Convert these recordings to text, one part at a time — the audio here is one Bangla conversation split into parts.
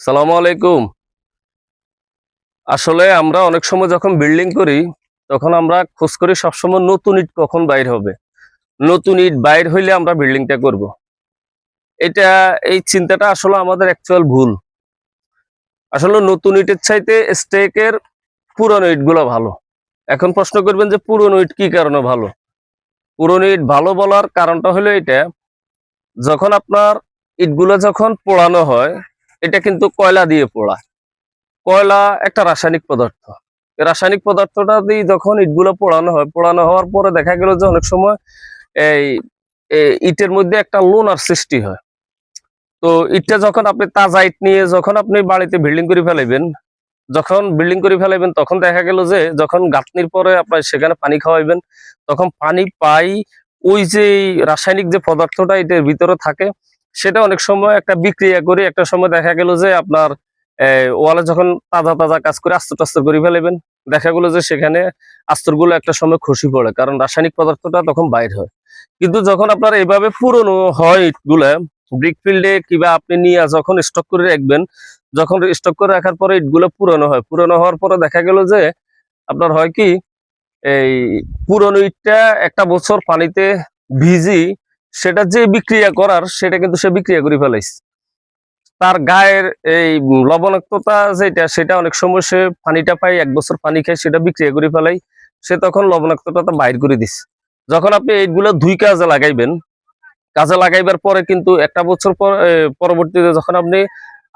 সালামু আলাইকুম। আসলে আমরা অনেক সময় যখন বিল্ডিং করি তখন আমরা খোঁজ করি সবসময় নতুন ইট কখন বাইর হবে, নতুন ইট বাইর হইলে আমরা বিল্ডিংটা করব। এটা এই চিন্তাটা আসলে আমাদের অ্যাকচুয়াল ভুল। আসলে নতুন ইটের চাইতে স্টেকের পুরনো ইটগুলো ভালো। এখন প্রশ্ন করবেন যে পুরনো ইট কি কারণে ভালো? পুরনো ইট ভালো বলার কারণটা হলো এটা, যখন আপনার ইটগুলো যখন পোড়ানো হয়, এটা কিন্তু কয়লা দিয়ে পোড়া। কয়লা একটা রাসায়নিক পদার্থ। এই রাসায়নিক পদার্থটা দিয়ে যখন ইটগুলো পোড়ানো হয়, পোড়ানো হওয়ার পরে দেখা গেল যে অনেক সময় এই ইটের মধ্যে একটা লোনার সৃষ্টি হয়। তো ইটটা যখন আপনি তাজা ইট নিয়ে যখন আপনি বাড়িতে বিল্ডিং করে ফেলাইবেন, যখন বিল্ডিং করে ফেলাইবেন তখন দেখা গেল যে যখন গাঁথনির পরে আপনার সেখানে পানি খাওয়াইবেন, তখন পানি পাই ওই যে রাসায়নিক যে পদার্থটা এটার ভিতরে থাকে, সেটা অনেক সময় একটা বিক্রিয়া করে একটা সময় দেখা গেল যে আপনার ওয়ালে যখন তাজা তাজা কাজ করে আস্তর টাস্তর করে ফেলাইবেন, দেখা গেলো যে সেখানে আস্তরগুলো একটা সময় খসে পড়ে, কারণ রাসায়নিক পদার্থটা তখন বাইর হয়। কিন্তু যখন আপনার এইভাবে পুরনো হয় ইটগুলা ব্রিক ফিল্ডে কিংবা আপনি নিয়ে যখন স্টক করে রাখবেন, যখন স্টক করে রাখার পরে ইটগুলো পুরনো হয়, পুরনো হওয়ার পরে দেখা গেল যে আপনার হয় কি, এই পুরনো ইটটা একটা বছর পানিতে ভিজি, সেটা যে বিক্রিয়া করার সেটা কিন্তু সে বিক্রিয়া করে ফেলাইছে। তার গায়ের এই লবণাক্ততা যেটা, সেটা অনেক সময় সে পানিটা পাই, ১ বছর পানি খায়, সেটা বিক্রিয়া করে ফেলাই, সে তখন লবণাক্ততা বাইর করে দিচ্ছে। যখন আপনি এইগুলো ধুই কাজে লাগাইবেন, কাজে লাগাইবার পরে কিন্তু ১ বছর পর পরবর্তীতে যখন আপনি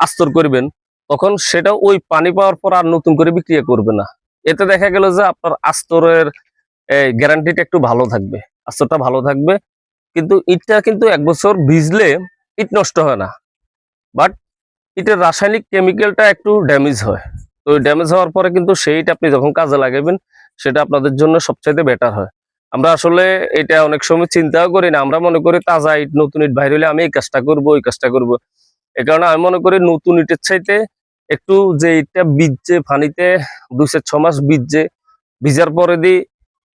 আস্তর করবেন, তখন সেটা ওই পানি পাওয়ার পর আর নতুন করে বিক্রিয়া করবে না। এতে দেখা গেল যে আপনার আস্তরের গ্যারান্টিটা একটু ভালো থাকবে, আস্তরটা ভালো থাকবে। কিন্তু ইটটা কিন্তু ১ বছর ভিজলে ইট নষ্ট হয় না, বাট এটার রাসায়নিক কেমিক্যালটা একটু ড্যামেজ হয়। তো ড্যামেজ হওয়ার পরে কিন্তু সেইটা আপনি যখন কাজে লাগাবেন, সেটা আপনাদের জন্য সবচাইতে বেটার হয়। আমরা আসলে এটা অনেক সময় চিন্তাও করি না, আমরা মনে করি তাজা ইট নতুন ইট বাইর হলে আমি এই কাজটা করবো ওই কাজটা করবো। এই কারণে আমি মনে করি নতুন ইটের চাইতে একটু যে ইটটা ভিজছে পানিতে ২-৬ মাস ভিজছে, ভিজার পরে দিয়ে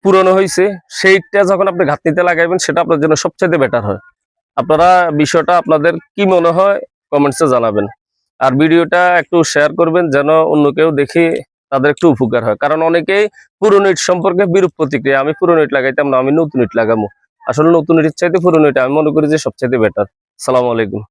পুরনো হয়েছে, সেই ইটটা যখন আপনি ঘাটনিতে লাগাইবেন সেটা আপনার জন্য সবচাইতে বেটার হয়। আপনারা বিষয়টা আপনাদের কি মনে হয় কমেন্টসে জানাবেন। আর ভিডিওটা একটু শেয়ার করবেন যেন অন্য কেউ দেখে তাদের একটু উপকার হয়। কারণ অনেকেই পুরনো ইট সম্পর্কে বিরূপ প্রতিক্রিয়া, আমি পুরনো ইট লাগাইতাম না, আমি নতুন ইট লাগাবো। আসলে নতুন ইটের চাইতে পুরনো ইট আমি মনে করি যে সবচাইতে বেটার। আসসালামু আলাইকুম।